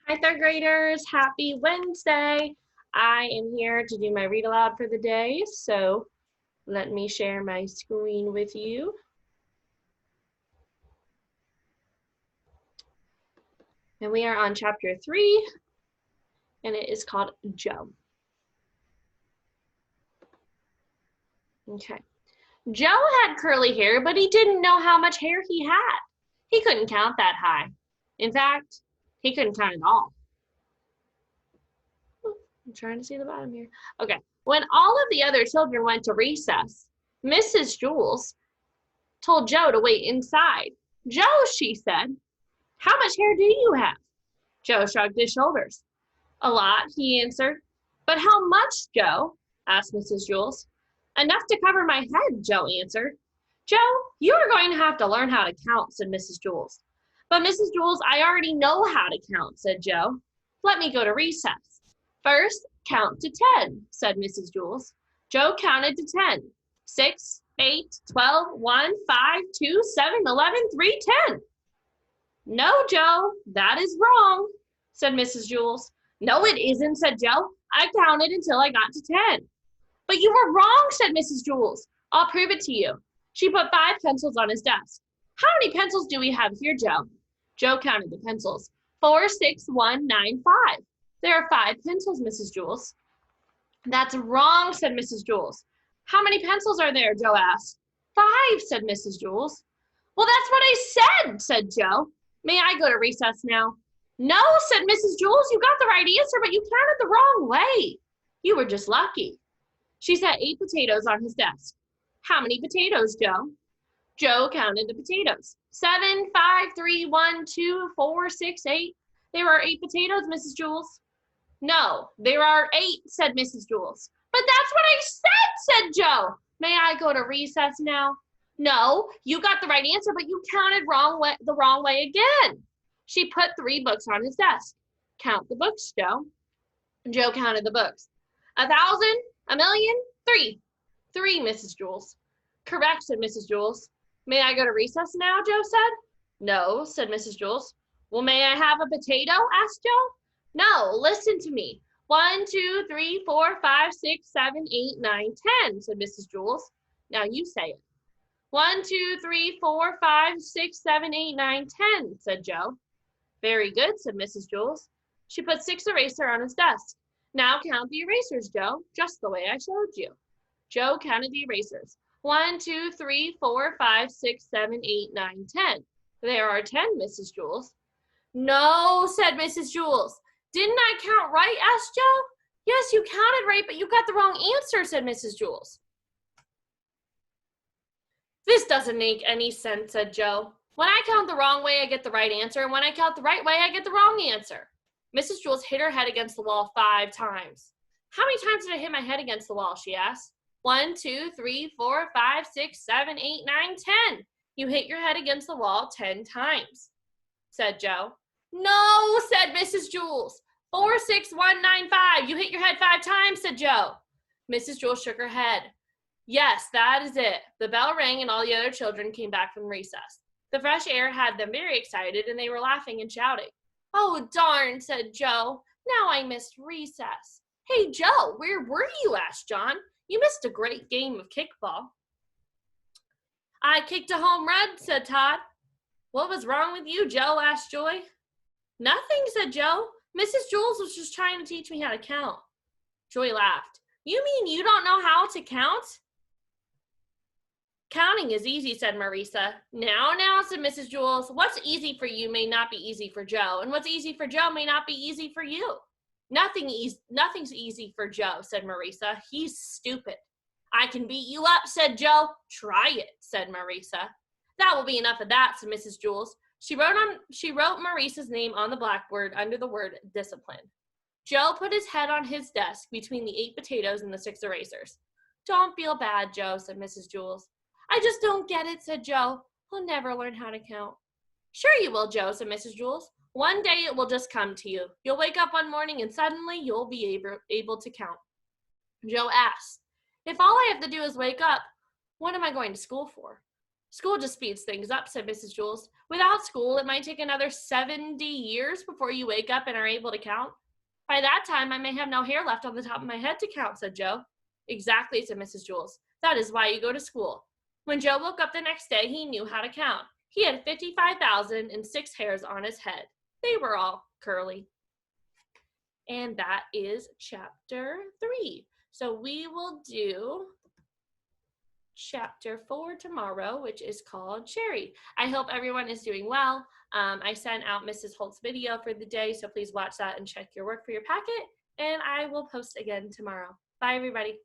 Hi, third graders. Happy Wednesday. I am here to do my read aloud for the day. So let me share my screen with you. And we are on chapter 3, and it is called Joe. Okay. Joe had curly hair, but he didn't know how much hair he had. He couldn't count that high. In fact, he couldn't count at all. I'm trying to see the bottom here. Okay. When all of the other children went to recess, Mrs. Jules told Joe to wait inside. Joe, she said, how much hair do you have? Joe shrugged his shoulders. A lot, he answered. But how much, Joe? Asked Mrs. Jules. Enough to cover my head, Joe answered. Joe, you are going to have to learn how to count, said Mrs. Jules. But Mrs. Jules, I already know how to count, said Joe. Let me go to recess. First, count to 10, said Mrs. Jules. Joe counted to 10. 6, 8, 12, 1, 5, 2, 7, 11, 3, 10. No, Joe, that is wrong, said Mrs. Jules. No, it isn't, said Joe. I counted until I got to 10. But you were wrong, said Mrs. Jules. I'll prove it to you. She put 5 pencils on his desk. How many pencils do we have here, Joe? Joe counted the pencils. 4, 6, 1, 9, 5. There are 5 pencils, Mrs. Jules. That's wrong, said Mrs. Jules. How many pencils are there, Joe asked. 5, said Mrs. Jules. Well, that's what I said Joe. May I go to recess now? No, said Mrs. Jules. You got the right answer, but you counted the wrong way. You were just lucky. She set 8 potatoes on his desk. How many potatoes, Joe? Joe counted the potatoes. 7, 5, 3, 1, 2, 4, 6, 8. There are 8 potatoes, Mrs. Jules. No, there are 8, said Mrs. Jules. But that's what I said Joe. May I go to recess now? No, you got the right answer, but you counted the wrong way again. She put 3 books on his desk. Count the books, Joe. Joe counted the books. 1,000, 1,000,000, 3. 3, Mrs. Jules. Correct, said Mrs. Jules. May I go to recess now, Joe said. No, said Mrs. Jules. Well, may I have a potato? Asked Joe. No, listen to me. 1, 2, 3, 4, 5, 6, 7, 8, 9, 10, said Mrs. Jules. Now you say it. 1, 2, 3, 4, 5, 6, 7, 8, 9, 10, said Joe. Very good, said Mrs. Jules. She put 6 erasers on his desk. Now count the erasers, Joe, just the way I showed you. Joe counted the erasers. 1, 2, 3, 4, 5, 6, 7, 8, 9, 10. There are 10, Mrs. Jules. No, said Mrs. Jules. Didn't I count right? Asked Joe. Yes, you counted right, but you got the wrong answer, said Mrs. Jules. This doesn't make any sense, said Joe. When I count the wrong way, I get the right answer, and when I count the right way, I get the wrong answer. Mrs. Jules hit her head against the wall 5 times. How many times did I hit my head against the wall, she asked. 1, 2, 3, 4, 5, 6, 7, 8, 9, 10. You hit your head against the wall 10 times, said Joe. No, said Mrs. Jules. 4, 6, 1, 9, 5. You hit your head 5 times, said Joe. Mrs. Jules shook her head. Yes, that is it. The bell rang and all the other children came back from recess. The fresh air had them very excited and they were laughing and shouting. Oh, darn, said Joe. Now I missed recess. Hey, Joe, where were you? Asked John. You missed a great game of kickball. I kicked a home run, said Todd. What was wrong with you, Joe? Asked Joy. Nothing, said Joe. Mrs. Jules was just trying to teach me how to count. Joy laughed. You mean you don't know how to count? Counting is easy, said Marisa. Now, said Mrs. Jules. What's easy for you may not be easy for Joe, and what's easy for Joe may not be easy for you. Nothing's easy for Joe, said Marisa. He's stupid. I can beat you up, said Joe. Try it, said Marisa. That will be enough of that, said Mrs. Jules. She wrote Marisa's name on the blackboard under the word discipline. Joe put his head on his desk between the 8 potatoes and the 6 erasers. Don't feel bad, Joe, said Mrs. Jules. I just don't get it, said Joe. I'll never learn how to count. Sure you will, Joe, said Mrs. Jules. One day it will just come to you. You'll wake up one morning and suddenly you'll be able to count. Joe asked, if all I have to do is wake up, what am I going to school for? School just speeds things up, said Mrs. Jules. Without school, it might take another 70 years before you wake up and are able to count. By that time, I may have no hair left on the top of my head to count, said Joe. Exactly, said Mrs. Jules. That is why you go to school. When Joe woke up the next day, he knew how to count. He had 55,006 hairs on his head. They were all curly. And that is chapter 3. So we will do chapter 4 tomorrow, which is called Cherry. I hope everyone is doing well. I sent out Mrs. Holt's video for the day, so please watch that and check your work for your packet. And I will post again tomorrow. Bye, everybody.